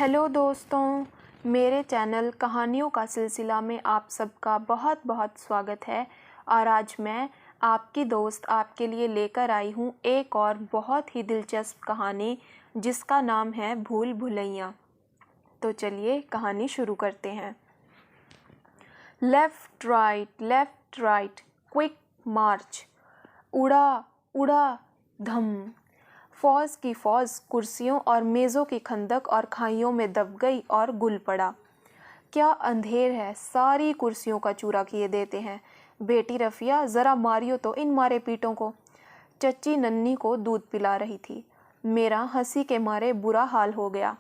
Hello दोस्तों, मेरे channel कहानियों का सिलसिला में आप सबका बहुत बहुत स्वागत है। और आज मैं आपकी दोस्त आपके लिए लेकर आई हूँ एक और बहुत ही दिलचस्प कहानी जिसका नाम है भूल भुलैया। तो चलिए कहानी शुरू करते हैं। लेफ्ट राइट क्विक मार्च। उड़ा उड़ा धम। फौज की फौज कुर्सियों और मेज़ों की खंदक और खाइयों में दब गई और गुल पड़ा। क्या अंधेर है, सारी कुर्सियों का चूरा किए देते हैं। बेटी रफ़िया, ज़रा मारियो तो इन मारे पीटों को। चच्ची नन्ही को दूध पिला रही थी। मेरा हंसी के मारे बुरा हाल हो गया।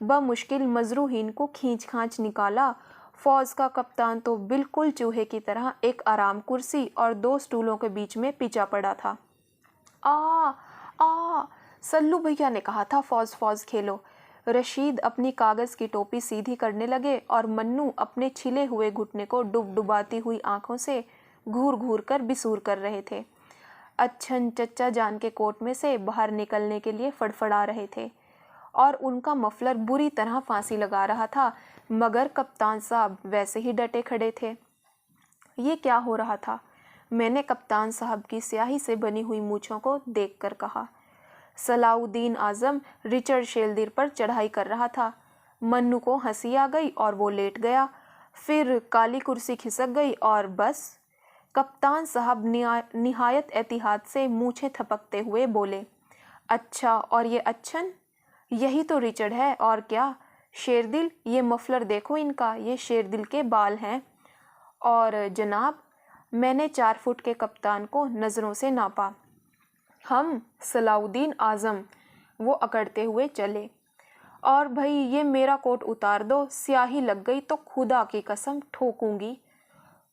बमुश्किल मजरूहीन को खींच खांच निकाला। फौज का कप्तान तो बिल्कुल चूहे की तरह एक आराम कुर्सी और दो स्टूलों के बीच में पिचा पड़ा था। आ सल्लू भैया ने कहा था फौज खेलो। रशीद अपनी कागज़ की टोपी सीधी करने लगे और मन्नू अपने छिले हुए घुटने को डुबाती हुई आंखों से घूर घूर कर बिसूर कर रहे थे। अच्छन चच्चा जान के कोट में से बाहर निकलने के लिए फड़फड़ा रहे थे और उनका मफलर बुरी तरह फांसी लगा रहा था, मगर कप्तान साहब वैसे ही डटे खड़े थे। ये क्या हो रहा था? मैंने कप्तान साहब की स्याही से बनी हुई मूछों को देखकर कहा। सलाउद्दीन आज़म रिचर्ड शेल्दिर पर चढ़ाई कर रहा था। मन्नू को हंसी आ गई और वो लेट गया। फिर काली कुर्सी खिसक गई और बस। कप्तान साहब निहायत एहतियात से मूछें थपकते हुए बोले, अच्छा, और ये अच्छन? यही तो रिचर्ड है, और क्या? शेरदिल, ये मफलर देखो इनका, ये शेरदिल के बाल हैं। और जनाब, मैंने 4 फुट के कप्तान को नज़रों से नापा। हम सलाउद्दीन आज़म, वो अकड़ते हुए चले। और भाई ये मेरा कोट उतार दो, स्याही लग गई तो खुदा की कसम ठोकूंगी।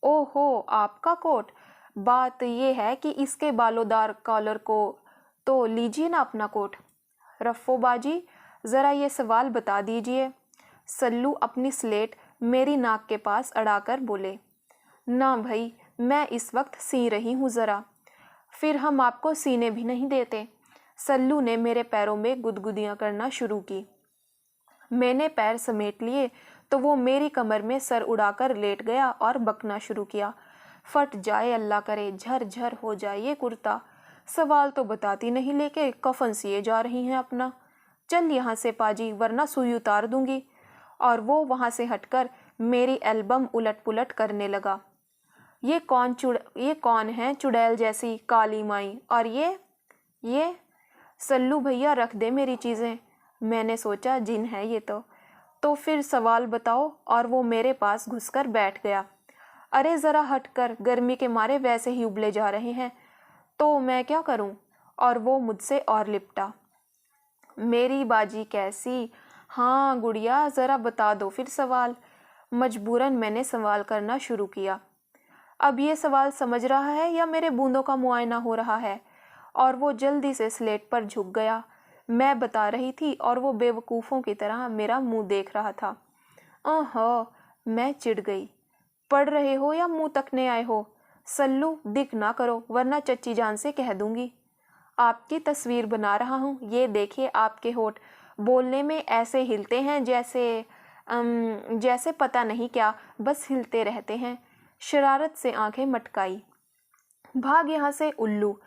ओहो, आपका कोट? बात ये है कि इसके बालोदार कॉलर को तो लीजिए ना अपना कोट। रफ़ो बाजी, ज़रा ये सवाल बता दीजिए। सल्लू अपनी स्लेट मेरी नाक के पास अड़ाकर बोले, ना भाई, मैं इस वक्त सी रही हूँ ज़रा। फिर हम आपको सीने भी नहीं देते। सल्लू ने मेरे पैरों में गुदगुदियाँ करना शुरू की। मैंने पैर समेट लिए तो वो मेरी कमर में सर उड़ाकर लेट गया और बकना शुरू किया। फट जाए अल्लाह करे, झर झर हो जाए ये कुर्ता। सवाल तो बताती नहीं, लेके कफन सिए जा रही हैं अपना। चल यहाँ से पाजी, वरना सुई उतार दूंगी। और वो वहाँ से हटकर मेरी एल्बम उलट पुलट करने लगा। ये कौन है चुड़ैल जैसी काली माई? और ये सल्लू भैया, रख दे मेरी चीज़ें। मैंने सोचा जिन है ये तो फिर सवाल बताओ। और वो मेरे पास घुसकर बैठ गया। अरे ज़रा हटकर, गर्मी के मारे वैसे ही उबले जा रहे हैं, तो मैं क्या करूं? और वो मुझसे और लिपटा। मेरी बाजी कैसी? हाँ गुड़िया, ज़रा बता दो फिर सवाल। मजबूरन मैंने सवाल करना शुरू किया। अब ये सवाल समझ रहा है या मेरे बूंदों का मुआयना हो रहा है? और वो जल्दी से स्लेट पर झुक गया। मैं बता रही थी और वो बेवकूफ़ों की तरह मेरा मुंह देख रहा था। ओहो, मैं चिढ़ गई। पढ़ रहे हो या मुंह तकने आए हो? सल्लू, दिख ना करो, वरना चच्ची जान से कह दूंगी। आपकी तस्वीर बना रहा हूँ, ये देखिए आपके होठ। बोलने में ऐसे हिलते हैं जैसे पता नहीं क्या, बस हिलते रहते हैं। शरारत से आंखें मटकाई। भाग यहाँ से उल्लू।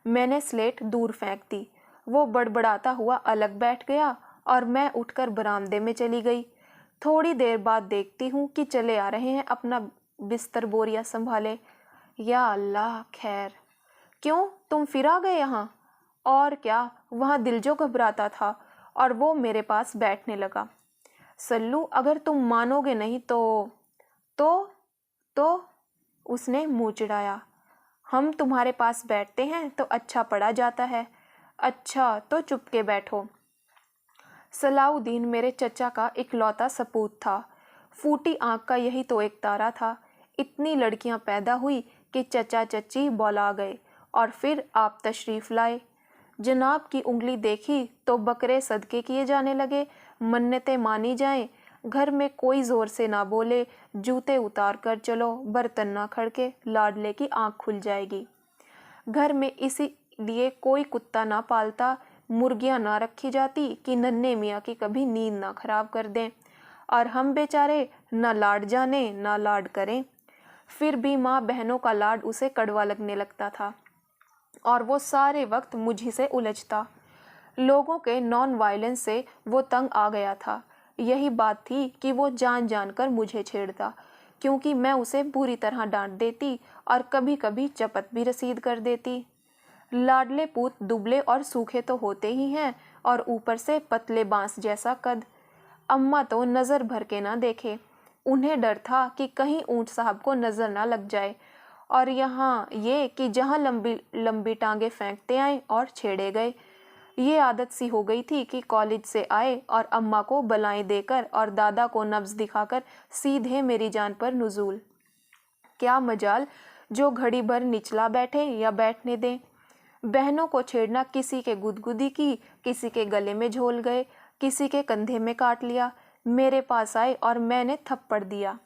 मैंने स्लेट दूर फेंक दी। वो बड़बड़ाता हुआ अलग बैठ गया और मैं उठकर बरामदे में चली गई। थोड़ी देर बाद देखती हूँ कि चले आ रहे हैं अपना बिस्तर बोरिया संभाले। या अल्लाह, खैर। क्यों, तुम फिर आ गए यहाँ? और क्या, वहाँ दिल जो घबराता था और वो मेरे पास बैठने लगा। सल्लू, अगर तुम मानोगे नहीं तो उसने मुंह चिढ़ाया। हम तुम्हारे पास बैठते हैं तो अच्छा पड़ा जाता है। अच्छा, तो चुपके बैठो। सलाउद्दीन मेरे चचा का इकलौता सपूत था। फूटी आंख का यही तो एक तारा था। इतनी लड़कियां पैदा हुई कि चचा चच्ची बौला गए और फिर आप तशरीफ़ लाए। जनाब की उंगली देखी तो बकरे सदके किए जाने लगे, मन्नतें मानी जाएं। घर में कोई ज़ोर से ना बोले, जूते उतार कर चलो, बर्तन ना खड़के, लाडले की आंख खुल जाएगी। घर में इसी लिए कोई कुत्ता ना पालता, मुर्गियां ना रखी जाती कि नन्हे मियाँ की कभी नींद ना खराब कर दें, और हम बेचारे ना लाड जाने ना लाड करें। फिर भी माँ बहनों का लाड उसे कड़वा लगने लगता था और वो सारे वक्त मुझी से उलझता। लोगों के नॉन वायलेंस से वो तंग आ गया था। यही बात थी कि वो जान जान कर मुझे छेड़ता, क्योंकि मैं उसे बुरी तरह डांट देती और कभी कभी चपत भी रसीद कर देती। लाडले पूत दुबले और सूखे तो होते ही हैं, और ऊपर से पतले बांस जैसा कद। अम्मा तो नज़र भर के ना देखे। उन्हें डर था कि कहीं ऊंट साहब को नज़र ना लग जाए, और यहाँ ये कि जहाँ लंबी लंबी टांगे फेंकते आए और छेड़े गए। ये आदत सी हो गई थी कि कॉलेज से आए और अम्मा को बलाएं देकर और दादा को नब्ज दिखाकर सीधे मेरी जान पर नुज़ूल। क्या मजाल जो घड़ी भर निचला बैठे या बैठने दें। बहनों को छेड़ना, किसी के गुदगुदी की, किसी के गले में झोल गए, किसी के कंधे में काट लिया। मेरे पास आए और मैंने थप्पड़ दिया।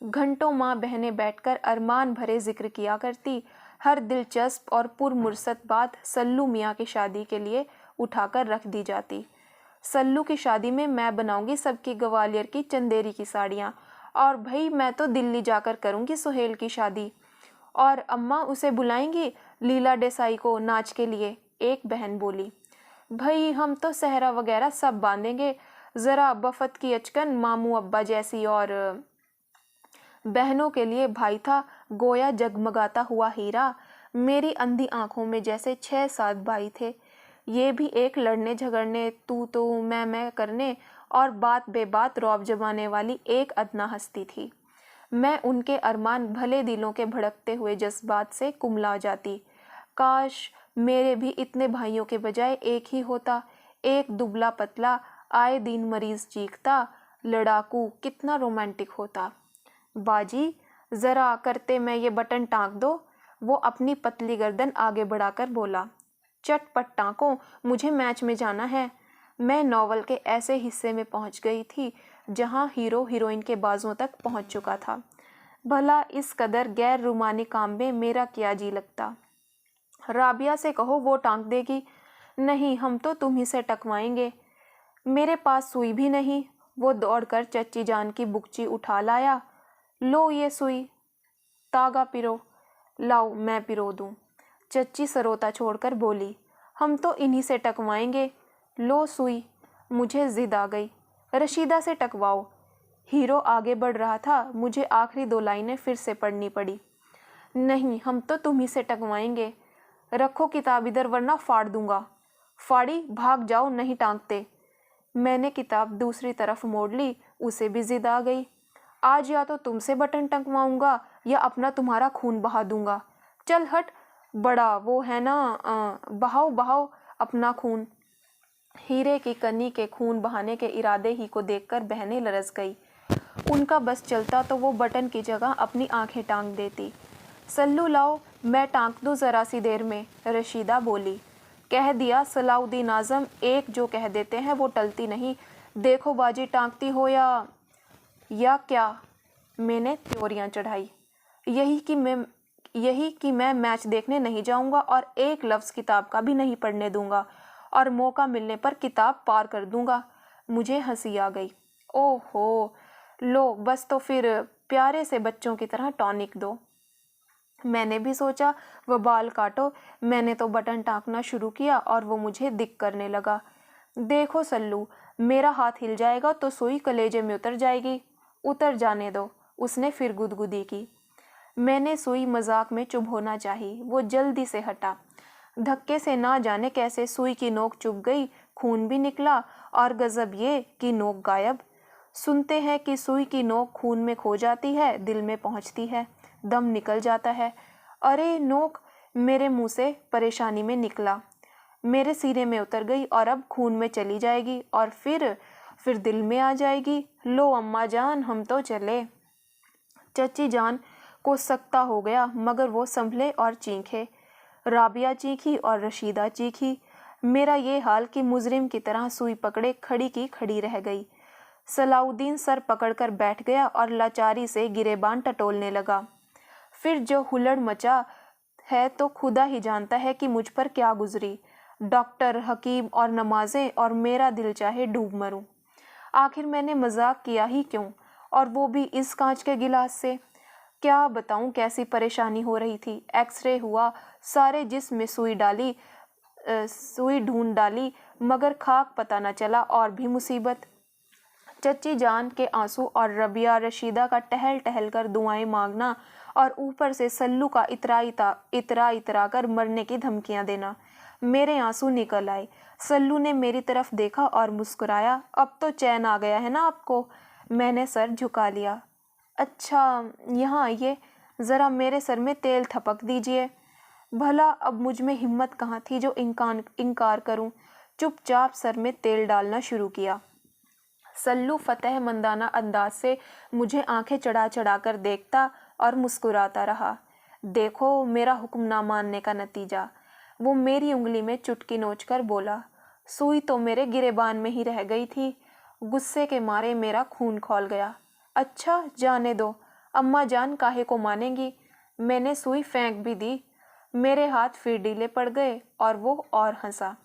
घंटों माँ बहनें बैठकर अरमान भरे जिक्र किया करती। हर दिलचस्प और पुरमुर्सत बात सल्लू मियाँ की शादी के लिए उठाकर रख दी जाती। सल्लू की शादी में मैं बनाऊंगी सबकी ग्वालियर की चंदेरी की साड़ियाँ, और भाई मैं तो दिल्ली जाकर करूंगी सुहेल की शादी, और अम्मा उसे बुलाएंगी लीला देसाई को नाच के लिए। एक बहन बोली, भाई हम तो सहरा वगैरह सब बांधेंगे, ज़रा बफत की अचकन मामू अब्बा जैसी। और बहनों के लिए भाई था गोया जगमगाता हुआ हीरा। मेरी अंधी आंखों में जैसे 6-7 भाई थे। ये भी एक लड़ने झगड़ने, तू तो मैं करने और बात बेबात रौब जमाने वाली एक अदना हस्ती थी। मैं उनके अरमान भले दिलों के भड़कते हुए जज्बात से कुमला जाती। काश मेरे भी इतने भाइयों के बजाय एक ही होता, एक दुबला पतला आए दिन मरीज चीखता लड़ाकू, कितना रोमांटिक होता। बाजी ज़रा करते मैं ये बटन टाँक दो, वो अपनी पतली गर्दन आगे बढ़ाकर बोला। चटपट टाँको, मुझे मैच में जाना है। मैं नॉवल के ऐसे हिस्से में पहुंच गई थी जहां हीरो हीरोइन के बाजुओं तक पहुंच चुका था। भला इस कदर गैर रुमानी काम में मेरा क्या जी लगता। राबिया से कहो वो टाँक देगी। नहीं, हम तो तुम्ही से टकवाएंगे। मेरे पास सुई भी नहीं। वो दौड़कर चच्ची जान की बुकची उठा लाया। लो ये सुई, तागा पिरो। लाओ मैं पिरो दूं। चच्ची सरोता छोड़कर बोली, हम तो इन्हीं से टकवाएंगे। लो सुई। मुझे जिद आ गई, रशीदा से टकवाओ। हीरो आगे बढ़ रहा था, मुझे आखिरी 2 लाइनें फिर से पढ़नी पड़ी। नहीं, हम तो तुम्ही से टकवाएंगे। रखो किताब इधर वरना फाड़ दूंगा। फाड़ी, भाग जाओ, नहीं टांगते। मैंने किताब दूसरी तरफ मोड़ ली। उसे भी जिद आ गई। आज या तो तुमसे बटन टंगवाऊंगा या अपना तुम्हारा खून बहा दूंगा। चल हट, बड़ा वो है ना, बहाओ बहाओ अपना खून। हीरे की कनी के खून बहाने के इरादे ही को देखकर बहनें लरस गई। उनका बस चलता तो वो बटन की जगह अपनी आंखें टांग देती। सल्लू लाओ, मैं टांक दूं ज़रा सी देर में, रशीदा बोली। कह दिया सलाउद्दीन आज़म, एक जो कह देते हैं वो टलती नहीं। देखो बाजी टांकती हो या क्या। मैंने त्योरियां चढ़ाई। यही कि मैं मैच देखने नहीं जाऊंगा और एक लफ्ज़ किताब का भी नहीं पढ़ने दूंगा, और मौका मिलने पर किताब पार कर दूंगा। मुझे हंसी आ गई। ओहो, लो बस तो फिर प्यारे से बच्चों की तरह टॉनिक दो। मैंने भी सोचा वह बाल काटो। मैंने तो बटन टाँकना शुरू किया और वो मुझे दिक करने लगा। देखो सल्लू, मेरा हाथ हिल जाएगा तो सुई कलेजे में उतर जाएगी। उतर जाने दो, उसने फिर गुदगुदी की। मैंने सुई मजाक में चुभ होना चाहिए। वो जल्दी से हटा। धक्के से ना जाने कैसे सुई की नोक चुभ गई, खून भी निकला, और गजब ये कि नोक गायब। सुनते हैं कि सुई की नोक खून में खो जाती है, दिल में पहुंचती है, दम निकल जाता है। अरे नोक मेरे मुंह से परेशानी में निकला, मेरे सीने में उतर गई और अब खून में चली जाएगी और फिर दिल में आ जाएगी। लो अम्मा जान, हम तो चले। चची जान को सकता हो गया, मगर वो संभले और चीखे। राबिया चीखी और रशीदा चीखी। मेरा ये हाल कि मुजरिम की तरह सुई पकड़े खड़ी की खड़ी रह गई। सलाउद्दीन सर पकड़कर बैठ गया और लाचारी से गिरेबान टटोलने लगा। फिर जो हुल्लड़ मचा है तो खुदा ही जानता है कि मुझ पर क्या गुजरी। डॉक्टर, हकीम और नमाजें, और मेरा दिल चाहे डूब मरूं। आखिर मैंने मजाक किया ही क्यों, और वो भी इस कांच के गिलास से। क्या बताऊं कैसी परेशानी हो रही थी। एक्सरे हुआ, सारे जिस्म में सुई ढूंढ डाली, मगर खाक पता न चला, और भी मुसीबत। चच्ची जान के आंसू और रबिया रशीदा का टहल टहल कर दुआएं मांगना, और ऊपर से सल्लू का इतरा कर मरने की धमकियां देना। मेरे आंसू निकल आए। सल्लू ने मेरी तरफ देखा और मुस्कुराया। अब तो चैन आ गया है ना आपको? मैंने सर झुका लिया। अच्छा, यहाँ आइए, ज़रा मेरे सर में तेल थपक दीजिए। भला अब मुझ में हिम्मत कहाँ थी जो इनकार करूं। चुपचाप सर में तेल डालना शुरू किया। सल्लू फतेह मंदाना अंदाज से मुझे आंखें चढ़ा चढ़ा कर देखता और मुस्कुराता रहा। देखो मेरा हुक्म ना मानने का नतीजा। वो मेरी उंगली में चुटकी नोचकर बोला। सुई तो मेरे गिरेबान में ही रह गई थी। गुस्से के मारे मेरा खून खौल गया। अच्छा, जाने दो, अम्मा जान काहे को मानेंगी। मैंने सुई फेंक भी दी। मेरे हाथ फिर ढीले पड़ गए और वो और हंसा।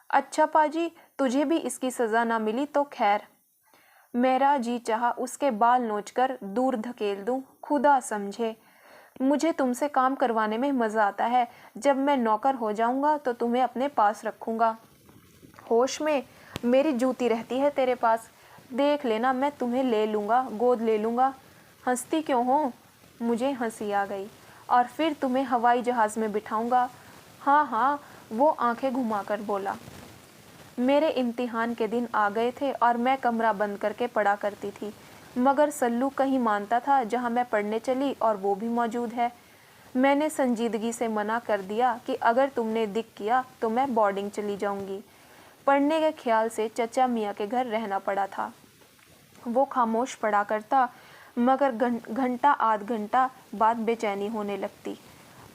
अच्छा पाजी, तुझे भी इसकी सज़ा ना मिली तो खैर। मेरा जी चाहा उसके बाल नोचकर दूर धकेल दूं। खुदा समझे, मुझे तुमसे काम करवाने में मज़ा आता है। जब मैं नौकर हो जाऊंगा तो तुम्हें अपने पास रखूंगा। होश में मेरी जूती रहती है तेरे पास। देख लेना, मैं तुम्हें ले लूँगा, गोद ले लूँगा। हंसती क्यों हो? मुझे हंसी आ गई। और फिर तुम्हें हवाई जहाज़ में बिठाऊंगा। हाँ हाँ, वो आंखें घुमाकर बोला। मेरे इम्तिहान के दिन आ गए थे और मैं कमरा बंद करके पढ़ा करती थी, मगर सल्लू कहीं मानता था जहाँ मैं पढ़ने चली और वो भी मौजूद है। मैंने संजीदगी से मना कर दिया कि अगर तुमने दिक किया तो मैं बोर्डिंग चली जाऊंगी। पढ़ने के ख्याल से चचा मियाँ के घर रहना पड़ा था। वो खामोश पड़ा करता, मगर घंटा आध घंटा बाद बेचैनी होने लगती।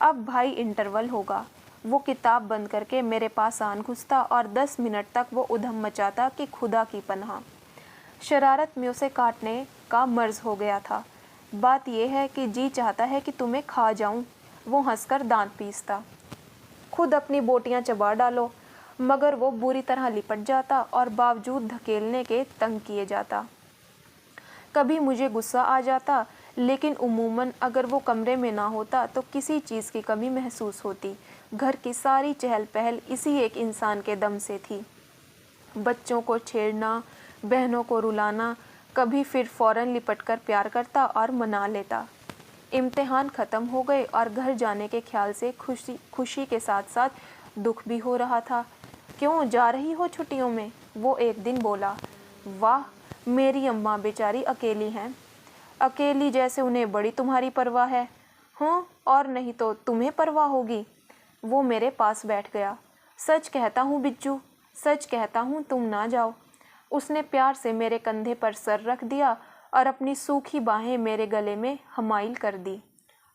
अब भाई इंटरवल होगा। वो किताब बंद करके मेरे पास आन घुसता और 10 मिनट तक वो उधम मचाता कि खुदा की पनाह। शरारत में उसे काटने का मर्ज हो गया था। बात यह है कि जी चाहता है कि तुम्हें खा जाऊं। वो हंसकर दांत पीसता। खुद अपनी बोटियां चबा डालो। मगर वो बुरी तरह लिपट जाता और बावजूद धकेलने के तंग किए जाता। कभी मुझे गुस्सा आ जाता, लेकिन उमूमन अगर वो कमरे में ना होता तो किसी चीज़ की कमी महसूस होती। घर की सारी चहल पहल इसी एक इंसान के दम से थी। बच्चों को छेड़ना, बहनों को रुलाना, कभी फिर फौरन लिपटकर प्यार करता और मना लेता। इम्तिहान ख़त्म हो गए और घर जाने के ख्याल से खुशी के साथ साथ दुख भी हो रहा था। क्यों जा रही हो छुट्टियों में? वो एक दिन बोला। वाह, मेरी अम्मा बेचारी अकेली हैं। अकेली जैसे उन्हें बड़ी तुम्हारी परवाह है। हाँ, और नहीं तो तुम्हें परवाह होगी। वो मेरे पास बैठ गया। सच कहता हूँ बिज्जू, सच कहता हूँ, तुम ना जाओ। उसने प्यार से मेरे कंधे पर सर रख दिया और अपनी सूखी बाहें मेरे गले में हमाइल कर दी।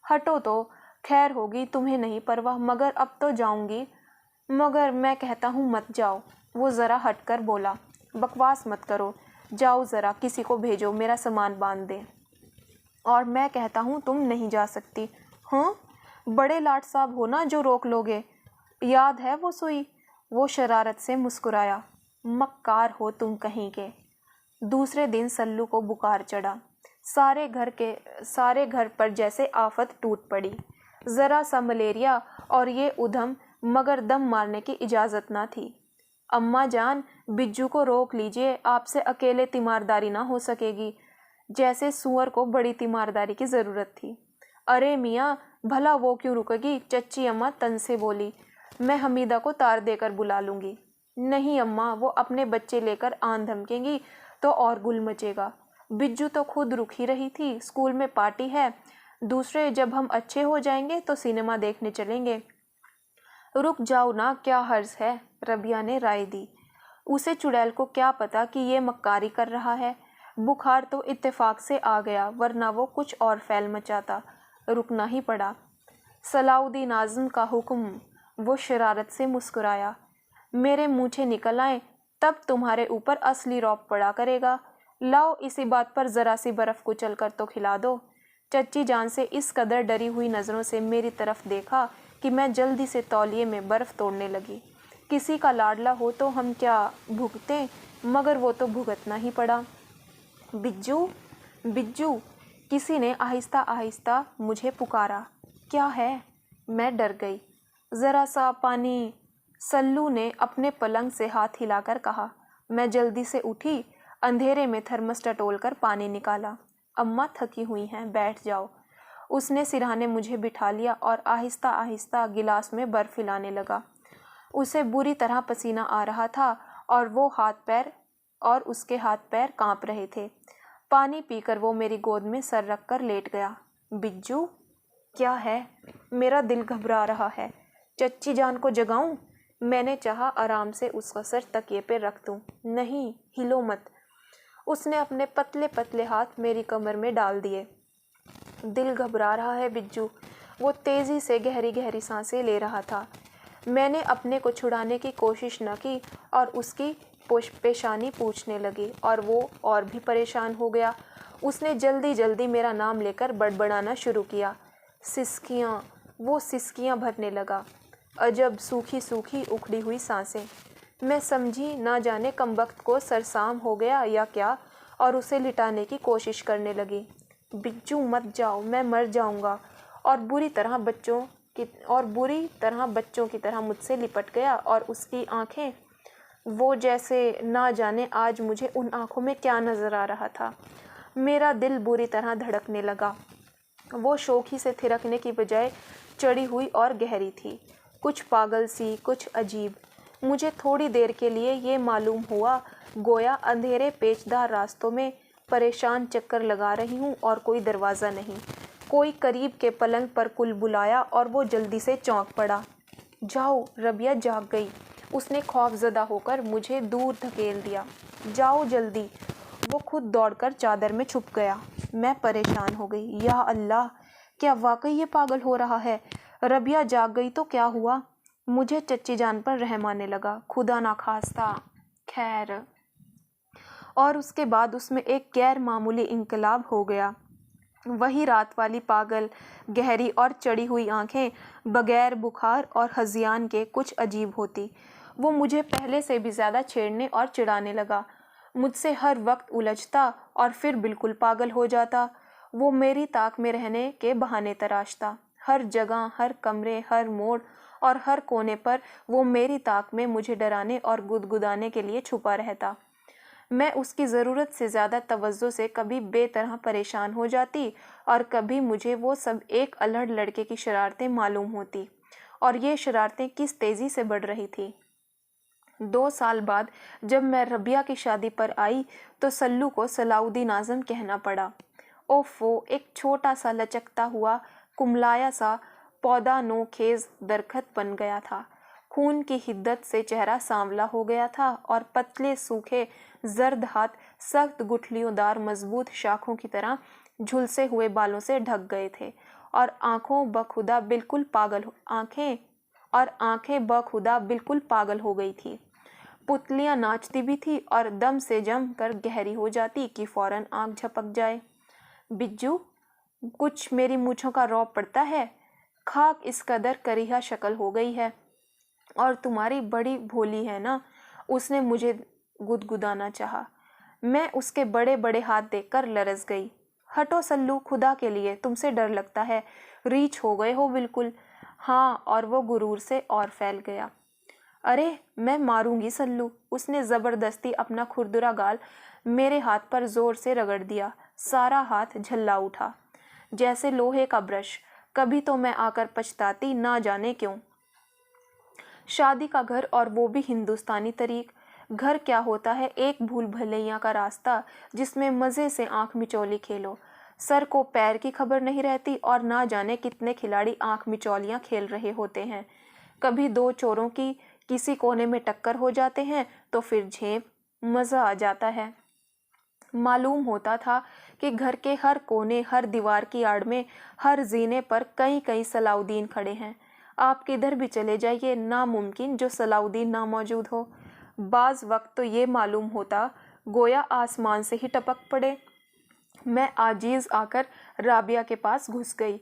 हटो तो, खैर होगी, तुम्हें नहीं परवाह, मगर अब तो जाऊंगी। मगर मैं कहता हूँ मत जाओ। वो ज़रा हटकर बोला। बकवास मत करो, जाओ ज़रा, किसी को भेजो, मेरा सामान बांध दे। और मैं कहता हूँ तुम नहीं जा सकती। हाँ, बड़े लाट साहब हो ना जो रोक लोगे। याद है वो सुई? वो शरारत से मुस्कुराया। मक्कार हो तुम कहीं के। दूसरे दिन सल्लू को बुखार चढ़ा। सारे घर पर जैसे आफत टूट पड़ी। ज़रा सा मलेरिया और ये उधम, मगर दम मारने की इजाज़त ना थी। अम्मा जान, बिज्जू को रोक लीजिए, आपसे अकेले तीमारदारी ना हो सकेगी। जैसे सुअर को बड़ी तीमारदारी की ज़रूरत थी। अरे मियाँ, भला वो क्यों रुकेगी? चच्ची अम्मा तन से बोली। मैं हमीदा को तार देकर बुला लूँगी। नहीं अम्मा, वो अपने बच्चे लेकर आन धमकेंगी तो और गुल मचेगा। बिज्जू तो खुद रुक ही रही थी, स्कूल में पार्टी है। दूसरे, जब हम अच्छे हो जाएंगे तो सिनेमा देखने चलेंगे। रुक जाओ ना, क्या हर्ज है? रबिया ने राय दी। उसे चुड़ैल को क्या पता कि ये मक्कारी कर रहा है। बुखार तो इत्तेफाक से आ गया, वरना वो कुछ और फैल मचाता। रुकना ही पड़ा। सलाउद्दीन आज़म का हुक्म। वो शरारत से मुस्कुराया। मेरे मूंछे निकल आए, तब तुम्हारे ऊपर असली रौब पड़ा करेगा। लाओ, इसी बात पर ज़रा सी बर्फ़ कुचल कर तो खिला दो। चच्ची जान से इस कदर डरी हुई नज़रों से मेरी तरफ देखा कि मैं जल्दी से तौलिए में बर्फ़ तोड़ने लगी। किसी का लाडला हो तो हम क्या भुगतें, मगर वो तो भुगतना ही पड़ा। बिज्जू, बिज्जू, किसी ने आहिस्ता आहिस्ता मुझे पुकारा। क्या है? मैं डर गई। ज़रा सा पानी, सल्लू ने अपने पलंग से हाथ हिलाकर कहा। मैं जल्दी से उठी, अंधेरे में थर्मस टटोल कर पानी निकाला। अम्मा थकी हुई हैं, बैठ जाओ। उसने सिरहाने मुझे बिठा लिया और आहिस्ता आहिस्ता गिलास में बर्फ़ हिलाने लगा। उसे बुरी तरह पसीना आ रहा था और उसके हाथ पैर कांप रहे थे। पानी पीकर वो मेरी गोद में सर रख कर लेट गया। बिज्जू, क्या है? मेरा दिल घबरा रहा है। चच्ची जान को जगाऊं? मैंने चाहा आराम से उसका सर तकिए पे रख दूं। नहीं, हिलो मत। उसने अपने पतले पतले हाथ मेरी कमर में डाल दिए। दिल घबरा रहा है बिज्जू। वो तेज़ी से गहरी गहरी सांसें ले रहा था। मैंने अपने को छुड़ाने की कोशिश न की और उसकी पेशानी पूछने लगी और वो और भी परेशान हो गया। उसने जल्दी जल्दी मेरा नाम लेकर बड़बड़ाना शुरू किया। सिसकियाँ, वो सिसकियाँ भरने लगा। अजब सूखी सूखी उखड़ी हुई सांसें। मैं समझी ना जाने कमबख्त को सरसाम हो गया या क्या, और उसे लिटाने की कोशिश करने लगी। बिज्जू मत जाओ, मैं मर जाऊंगा। और बुरी तरह बच्चों की तरह मुझसे लिपट गया और उसकी आंखें, वो जैसे ना जाने आज मुझे उन आंखों में क्या नज़र आ रहा था। मेरा दिल बुरी तरह धड़कने लगा। वो शोखी से थिरकने की बजाय चढ़ी हुई और गहरी थी, कुछ पागल सी, कुछ अजीब। मुझे थोड़ी देर के लिए ये मालूम हुआ गोया अंधेरे पेचदार रास्तों में परेशान चक्कर लगा रही हूँ और कोई दरवाज़ा नहीं। कोई करीब के पलंग पर कुल बुलाया और वो जल्दी से चौंक पड़ा। जाओ, रबिया जाग गई। उसने खौफजदा होकर मुझे दूर धकेल दिया। जाओ जल्दी। वो खुद दौड़कर चादर में छुप गया। मैं परेशान हो गई। या अल्लाह, क्या वाकई ये पागल हो रहा है? रबिया जाग गई तो क्या हुआ? मुझे चच्ची जान पर रहम आने लगा। खुदा ना खास्ता। खैर। और उसके बाद उसमें एक गैर मामूली इंकलाब हो गया। वही रात वाली पागल, गहरी और चढ़ी हुई आंखें बगैर बुखार और हज़ियान के कुछ अजीब होती। वो मुझे पहले से भी ज़्यादा छेड़ने और चिढ़ाने लगा। मुझसे हर वक्त उलझता और फिर बिल्कुल पागल हो जाता। वो मेरी ताक में रहने के बहाने तराशता। हर जगह, हर कमरे, हर मोड़ और हर कोने पर वो मेरी ताक में मुझे डराने और गुदगुदाने के लिए छुपा रहता। मैं उसकी ज़रूरत से ज़्यादा तवज्जो से कभी बेतरह परेशान हो जाती और कभी मुझे वो सब एक अल्हड़ लड़के की शरारतें मालूम होती, और ये शरारतें किस तेज़ी से बढ़ रही थी। 2 साल बाद जब मैं रबिया की शादी पर आई तो सल्लू को सलाउद्दीन आज़म कहना पड़ा। ओफो, एक छोटा सा लचकता हुआ कुमलाया सा पौधा नोखेज दरखत बन गया था। खून की हिद्दत से चेहरा सांवला हो गया था और पतले सूखे जर्द हाथ सख्त गुठलियोंदार मजबूत शाखों की तरह झुलसे हुए बालों से ढक गए थे और आंखें बखुदा बिल्कुल पागल हो गई थी। पुतलियां नाचती भी थी और दम से जम कर गहरी हो जाती कि फौरन आंख झपक जाए। बिज्जू, कुछ मेरी मूंछों का रौब पड़ता है। खाक इस कदर करिहा शक्ल हो गई है। और तुम्हारी बड़ी भोली है ना। उसने मुझे गुदगुदाना चाहा। मैं उसके बड़े बड़े हाथ देखकर लरस गई। हटो सल्लू, खुदा के लिए, तुमसे डर लगता है। रीछ हो गए हो बिल्कुल। हाँ, और वो गुरूर से और फैल गया। अरे, मैं मारूंगी सल्लू। उसने ज़बरदस्ती अपना खुरदुरा गाल मेरे हाथ पर ज़ोर से रगड़ दिया। सारा हाथ झल्ला उठा जैसे लोहे का ब्रश। कभी तो मैं आकर पछताती, ना जाने क्यों। शादी का घर, और वो भी हिंदुस्तानी तरीक। घर क्या होता है? एक भूल भलैया का रास्ता जिसमें मज़े से आंख मिचौली खेलो। सर को पैर की खबर नहीं रहती और ना जाने कितने खिलाड़ी आंख मिचौलियाँ खेल रहे होते हैं। कभी 2 चोरों की किसी कोने में टक्कर हो जाते हैं तो फिर झेप, मज़ा आ जाता है। मालूम होता था कि घर के हर कोने, हर दीवार की आड़ में, हर जीने पर कई कई सलाउद्दीन खड़े हैं। आप किधर भी चले जाइए, नामुमकिन जो सलाउद्दीन ना मौजूद हो। बाज़ वक्त तो ये मालूम होता गोया आसमान से ही टपक पड़े। मैं आजीज़ आकर राबिया के पास घुस गई।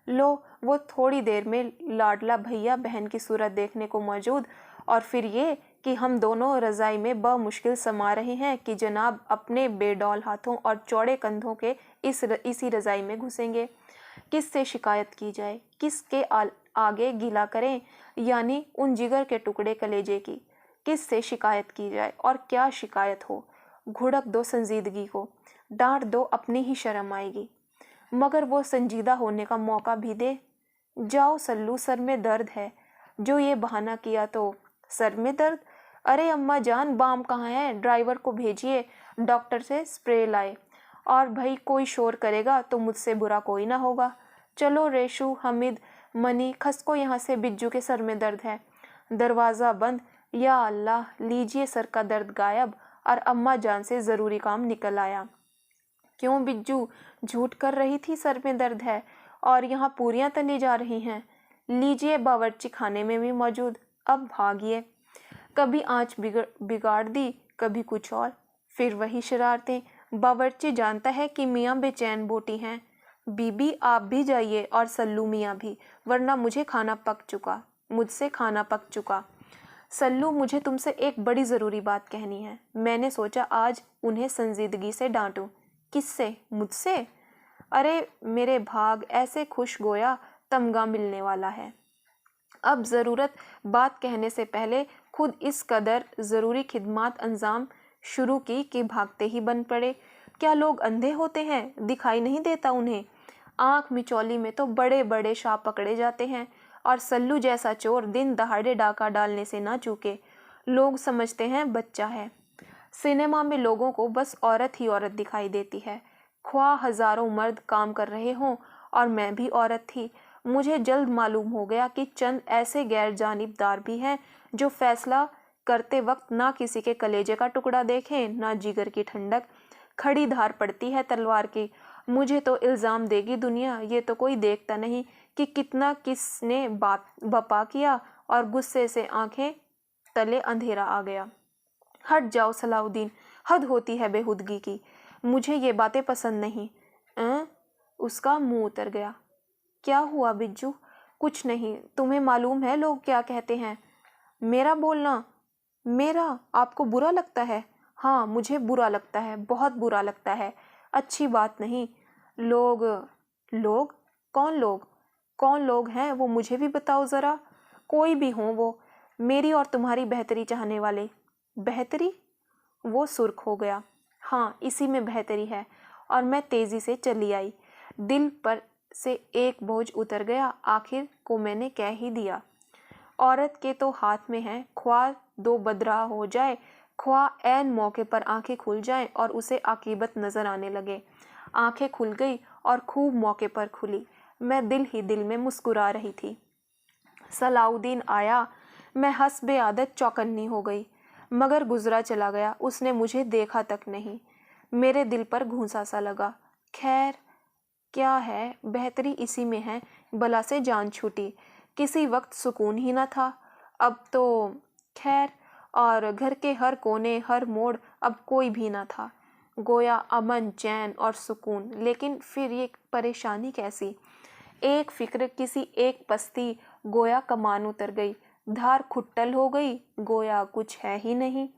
लो, वो थोड़ी देर में लाडला भैया बहन की सूरत देखने को मौजूद और फिर ये कि हम दोनों रज़ाई में बमुश्किल समा रहे हैं कि जनाब अपने बेडौल हाथों और चौड़े कंधों के इसी रज़ाई में घुसेंगे। किस से शिकायत की जाए, किसके आगे गिला करें, यानी उन जिगर के टुकड़े कलेजे की। किस से शिकायत की जाए और क्या शिकायत हो। घुड़क दो संजीदगी को, डांट दो, अपनी ही शर्म आएगी। मगर वो संजीदा होने का मौका भी दे। जाओ सल्लू, सर में दर्द है। जो ये बहाना किया तो सर में दर्द। अरे अम्मा जान, बाम कहाँ है, ड्राइवर को भेजिए, डॉक्टर से स्प्रे लाए। और भाई कोई शोर करेगा तो मुझसे बुरा कोई ना होगा। चलो रेशू, हमिद, मनी, खसको यहाँ से, बिज्जू के सर में दर्द है। दरवाज़ा बंद। या अल्लाह, लीजिए सर का दर्द गायब। और अम्मा जान से ज़रूरी काम निकल आया। क्यों बिज्जू, झूठ कर रही थी सर में दर्द है, और यहाँ पूरियाँ तली जा रही हैं। लीजिए, बावर्ची खाने में भी मौजूद, अब भागिए। कभी आँच बिगाड़ दी, कभी कुछ और, फिर वही शरारतें। बावर्ची जानता है कि मियाँ बेचैन बोटी हैं। बीबी आप भी जाइए और सल्लू मियाँ भी, वरना मुझसे खाना पक चुका। सल्लू, मुझे तुमसे एक बड़ी ज़रूरी बात कहनी है। मैंने सोचा आज उन्हें संजीदगी से डांटूं। किससे? मुझसे? अरे मेरे भाग, ऐसे खुश गोया तमगा मिलने वाला है। अब ज़रूरत बात कहने से पहले खुद इस कदर ज़रूरी खिदमत अंजाम शुरू की कि भागते ही बन पड़े। क्या लोग अंधे होते हैं, दिखाई नहीं देता उन्हें? आँख मिचौली में तो बड़े बड़े शाप पकड़े जाते हैं, और सल्लू जैसा चोर दिन दहाड़े डाका डालने से ना चूके। लोग समझते हैं बच्चा है। सिनेमा में लोगों को बस औरत ही औरत दिखाई देती है, ख्वाह हजारों मर्द काम कर रहे हों, और मैं भी औरत थी। मुझे जल्द मालूम हो गया कि चंद ऐसे गैर जानिबदार भी हैं जो फैसला करते वक्त ना किसी के कलेजे का टुकड़ा देखें, ना जिगर की ठंडक। खड़ी धार पड़ती है तलवार की। मुझे तो इल्ज़ाम देगी दुनिया, ये तो कोई देखता नहीं कि कितना किसने बपा किया, और गुस्से से आंखें तले अंधेरा आ गया। हट जाओ सलाउद्दीन, हद होती है बेहुदगी की। मुझे ये बातें पसंद नहीं। उसका मुंह उतर गया। क्या हुआ बिज्जू? कुछ नहीं, तुम्हें मालूम है लोग क्या कहते हैं। मेरा बोलना? मेरा आपको बुरा लगता है? हाँ, मुझे बुरा लगता है, बहुत बुरा लगता है। अच्छी बात नहीं। लोग? कौन लोग? कौन लोग हैं वो मुझे भी बताओ ज़रा। कोई भी हों वो, मेरी और तुम्हारी बेहतरी चाहने वाले। बेहतरी? वो सुर्ख हो गया। हाँ, इसी में बेहतरी है। और मैं तेज़ी से चली आई। दिल पर से एक बोझ उतर गया। आखिर को मैंने कह ही दिया। औरत के तो हाथ में है, ख्वाह दो बदराह हो जाए, ख्वाह ऐन मौके पर आंखें खुल जाएं और उसे आकीबत नजर आने लगे। आंखें खुल गई और खूब मौके पर खुली। मैं दिल ही दिल में मुस्कुरा रही थी। सलाउद्दीन आया। मैं हस्बे आदत चौकन्नी हो गई, मगर गुजरा चला गया। उसने मुझे देखा तक नहीं। मेरे दिल पर घूंसा सा लगा। खैर क्या है, बेहतरी इसी में है। बला से जान छूटी। किसी वक्त सुकून ही न था, अब तो खैर। और घर के हर कोने, हर मोड़, अब कोई भी न था। गोया अमन, चैन और सुकून। लेकिन फिर ये परेशानी कैसी? एक फिक्र, किसी एक पस्ती। गोया कमान उतर गई, धार खुट्टल हो गई, गोया कुछ है ही नहीं।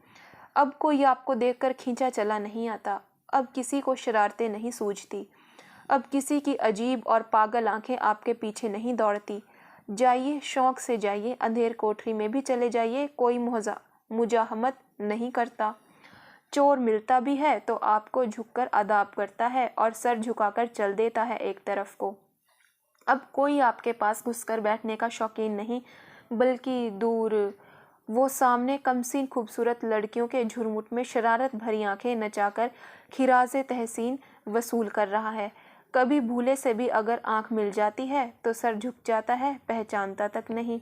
अब कोई आपको देखकर खींचा चला नहीं आता। अब किसी को शरारतें नहीं सूझती। अब किसी की अजीब और पागल आंखें आपके पीछे नहीं दौड़ती। जाइए, शौक से जाइए, अंधेर कोठरी में भी चले जाइए, कोई मुजाहमत नहीं करता। चोर मिलता भी है तो आपको झुककर अदाब करता है और सर झुकाकर चल देता है एक तरफ को। अब कोई आपके पास घुसकर बैठने का शौकीन नहीं, बल्कि दूर वो सामने कमसीन खूबसूरत लड़कियों के झुरमुट में शरारत भरी आंखें नचाकर खिराजे तहसीन वसूल कर रहा है। कभी भूले से भी अगर आंख मिल जाती है तो सर झुक जाता है, पहचानता तक नहीं।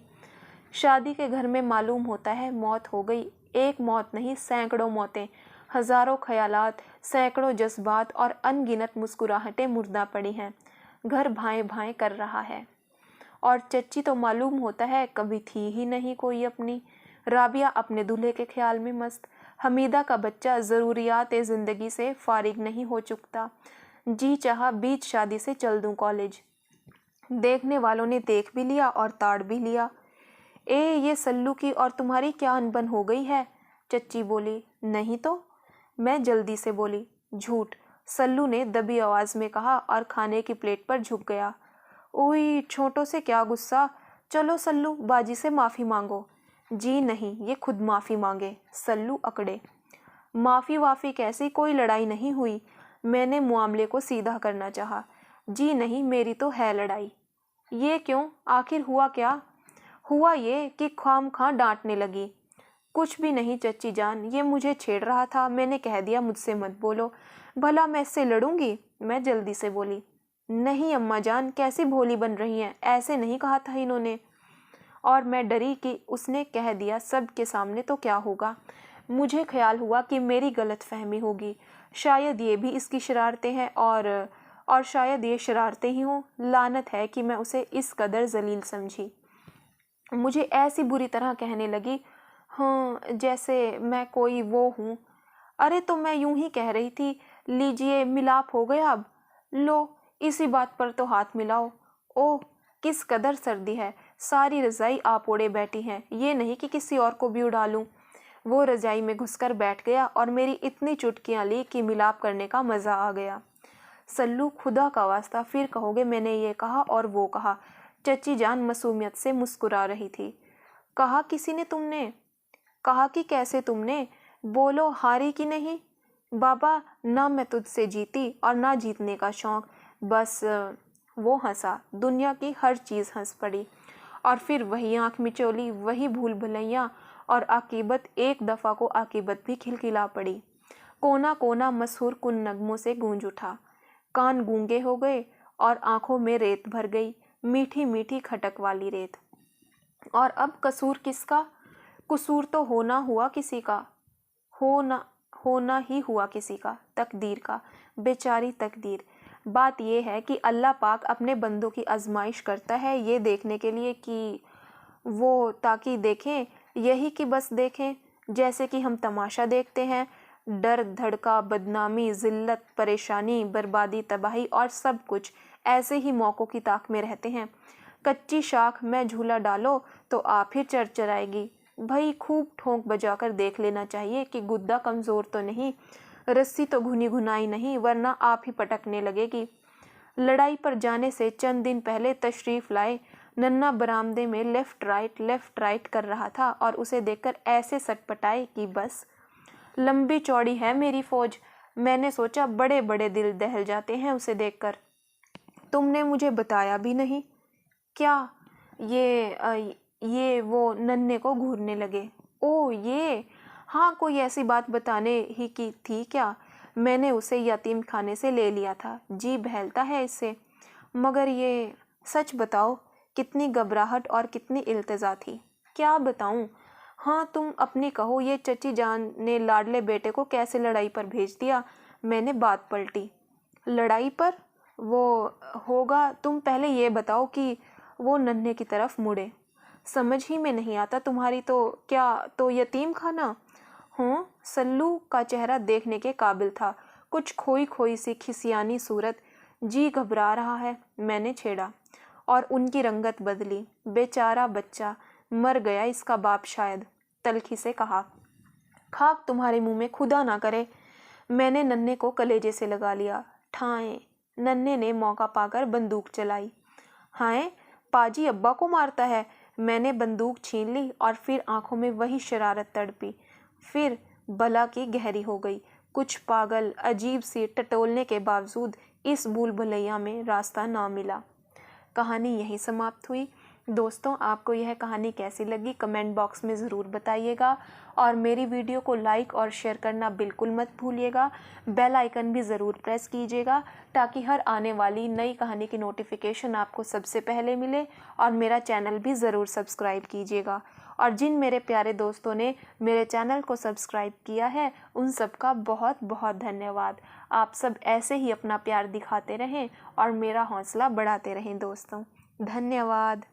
शादी के घर में मालूम होता है मौत हो गई। एक मौत नहीं, सैकड़ों मौतें, हजारों ख्यालात, सैकड़ों जज्बात और अनगिनत मुस्कुराहटें मुर्दा पड़ी हैं। घर भाएं भाएं कर रहा है। और चच्ची तो मालूम होता है कभी थी ही नहीं कोई अपनी। राबिया अपने दूल्हे के ख्याल में मस्त। हमीदा का बच्चा ज़रूरियात ज़िंदगी से फारिग नहीं हो चुकता। जी चाहा बीच शादी से चल दूं कॉलेज। देखने वालों ने देख भी लिया और ताड़ भी लिया। ये सल्लू की और तुम्हारी क्या अनबन हो गई है? चच्ची बोली। नहीं तो, मैं जल्दी से बोली। झूठ, सल्लू ने दबी आवाज में कहा और खाने की प्लेट पर झुक गया। ओई, छोटों से क्या गुस्सा, चलो सल्लू बाजी से माफी मांगो। जी नहीं, ये खुद माफी मांगे। सल्लू अकड़े। माफी वाफी कैसी, कोई लड़ाई नहीं हुई, मैंने मामले को सीधा करना चाहा। जी नहीं, मेरी तो है लड़ाई। ये क्यों, आखिर हुआ क्या? हुआ ये कि खामखा डांटने लगी। कुछ भी नहीं चच्ची जान, ये मुझे छेड़ रहा था, मैंने कह दिया मुझसे मत बोलो। भला मैं इससे लड़ूंगी? मैं जल्दी से बोली। नहीं अम्मा जान, कैसी भोली बन रही हैं, ऐसे नहीं कहा था इन्होंने। और मैं डरी कि उसने कह दिया सब के सामने तो क्या होगा। मुझे ख्याल हुआ कि मेरी गलत फहमी होगी, शायद ये भी इसकी शरारतें हैं और शायद ये शरारतें ही हों। लानत है कि मैं उसे इस कदर जलील समझी। मुझे ऐसी बुरी तरह कहने लगी, हाँ जैसे मैं कोई वो हूँ। अरे तो मैं यूं ही कह रही थी, लीजिए मिलाप हो गया अब। लो, इसी बात पर तो हाथ मिलाओ। ओह, किस कदर सर्दी है, सारी रजाई आप ओढ़े बैठी हैं, ये नहीं कि किसी और को भी उड़ा लूं। वो रजाई में घुसकर बैठ गया और मेरी इतनी चुटकियां ली कि मिलाप करने का मज़ा आ गया। सल्लू, खुदा का वास्ता फिर कहोगे मैंने ये कहा और वो कहा। चची जान मासूमियत से मुस्कुरा रही थी। कहा किसी ने तुमने? कहा कि कैसे तुमने? बोलो, हारी कि नहीं? बाबा, ना मैं तुझसे जीती और ना जीतने का शौक, बस। वो हंसा, दुनिया की हर चीज़ हंस पड़ी। और फिर वही आंख मिचोली, वही भूल भुलैया, और आकीबत, एक दफ़ा को आकीबत भी खिलखिला पड़ी। कोना कोना मशहूर कुन नगमों से गूंज उठा। कान गूंगे हो गए और आंखों में रेत भर गई, मीठी मीठी खटक वाली रेत। और अब कसूर किसका? कसूर तो होना हुआ किसी का, होना ही हुआ किसी का, तकदीर का। बेचारी तकदीर। बात यह है कि अल्लाह पाक अपने बंदों की आजमाइश करता है ये देखने के लिए कि वो, ताकि देखें, यही कि बस देखें, जैसे कि हम तमाशा देखते हैं। डर, धड़का, बदनामी, जिल्लत, परेशानी, बर्बादी, तबाही और सब कुछ ऐसे ही मौक़ों की ताक में रहते हैं। कच्ची शाख में झूला डालो तो आप ही चरचराएगी। भाई खूब ठोंक बजाकर देख लेना चाहिए कि गुद्दा कमज़ोर तो नहीं, रस्सी तो घुनी घुनाई नहीं, वरना आप ही पटकने लगेगी। लड़ाई पर जाने से चंद दिन पहले तशरीफ़ लाए नन्ना बरामदे में लेफ़्ट राइट कर रहा था और उसे देखकर ऐसे सटपटाए कि बस। लंबी चौड़ी है मेरी फ़ौज, मैंने सोचा बड़े बड़े दिल दहल जाते हैं उसे देखकर। तुमने मुझे बताया भी नहीं। क्या? ये वो नन्हे को घूरने लगे। ओ ये, हाँ, कोई ऐसी बात बताने ही की थी क्या? मैंने उसे यतीम खाने से ले लिया था, जी बहलता है इससे। मगर ये, सच बताओ, कितनी घबराहट और कितनी इल्तिजा थी। क्या बताऊं? हाँ तुम अपनी कहो, ये चची जान ने लाडले बेटे को कैसे लड़ाई पर भेज दिया। मैंने बात पलटी। लड़ाई पर? वो होगा, तुम पहले ये बताओ कि वो नन्हे की तरफ मुड़े। समझ ही में नहीं आता तुम्हारी तो। क्या तो यतीम खाना? हाँ। सल्लू का चेहरा देखने के काबिल था, कुछ खोई खोई सी खिसियानी सूरत। जी घबरा रहा है, मैंने छेड़ा, और उनकी रंगत बदली। बेचारा बच्चा, मर गया इसका बाप शायद, तल्खी से कहा। खाक तुम्हारे मुंह में, खुदा ना करे। मैंने नन्हे को कलेजे से लगा लिया। ठाएं। नन्हे ने मौका पाकर बंदूक चलाई। हाय, पाजी अब्बा को मारता है। मैंने बंदूक छीन ली और फिर आंखों में वही शरारत तड़पी। फिर बला की गहरी हो गई। कुछ पागल अजीब सी टटोलने के बावजूद इस भूल भुलैया में रास्ता ना मिला। कहानी यहीं समाप्त हुई। दोस्तों, आपको यह कहानी कैसी लगी कमेंट बॉक्स में ज़रूर बताइएगा, और मेरी वीडियो को लाइक और शेयर करना बिल्कुल मत भूलिएगा। बेल आइकन भी ज़रूर प्रेस कीजिएगा ताकि हर आने वाली नई कहानी की नोटिफिकेशन आपको सबसे पहले मिले, और मेरा चैनल भी ज़रूर सब्सक्राइब कीजिएगा। और जिन मेरे प्यारे दोस्तों ने मेरे चैनल को सब्सक्राइब किया है उन सब का बहुत बहुत धन्यवाद। आप सब ऐसे ही अपना प्यार दिखाते रहें और मेरा हौसला बढ़ाते रहें दोस्तों। धन्यवाद।